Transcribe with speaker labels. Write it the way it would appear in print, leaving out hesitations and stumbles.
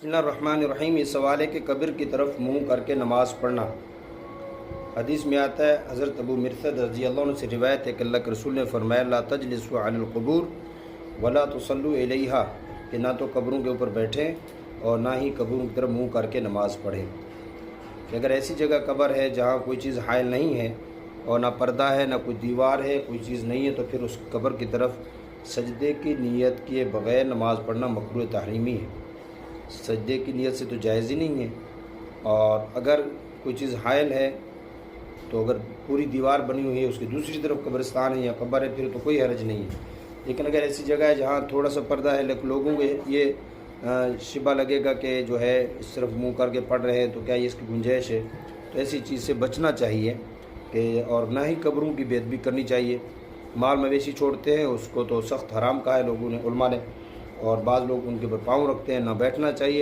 Speaker 1: بسم اللہ الرحمن الرحیم۔ یہ سوال ہے کہ قبر کی طرف منہ کر کے نماز پڑھنا۔ حدیث میں آتا ہے، حضرت ابو مرثد رضی اللہ عنہ سے روایت ہے کہ اللہ کے رسول نے فرمایا لا تجلسوا علی القبور ولا تصلوا الیہا، کہ نہ تو قبروں کے اوپر بیٹھیں اور نہ ہی قبروں کی طرف منہ کر کے نماز پڑھیں۔ کہ اگر ایسی جگہ قبر ہے جہاں کوئی چیز حائل نہیں ہے اور نہ پردہ ہے نہ کوئی دیوار ہے، کوئی چیز نہیں ہے، تو پھر اس قبر کی طرف سجدے کی نیت کیے بغیر نماز پڑھنا مکروہ تحریمی ہے۔ سجدے کی نیت سے تو جائز ہی نہیں ہے۔ اور اگر کوئی چیز حائل ہے تو اگر پوری دیوار بنی ہوئی ہے، اس کی دوسری طرف قبرستان ہے یا قبر ہے، پھر تو کوئی حرج نہیں ہے۔ لیکن اگر ایسی جگہ ہے جہاں تھوڑا سا پردہ ہے، لیکن لوگوں کو یہ شبہ لگے گا کہ جو ہے اس طرف منہ کر کے پڑھ رہے ہیں، تو کیا یہ اس کی گنجائش ہے، تو ایسی چیز سے بچنا چاہیے کہ اور نہ ہی قبروں کی بے ادبی کرنی چاہیے۔ مال مویشی چھوڑتے ہیں، اس کو تو سخت حرام کہا ہے لوگوں نے، علماء نے، اور بعض لوگ ان کے اوپر پاؤں رکھتے ہیں، نہ بیٹھنا چاہیے۔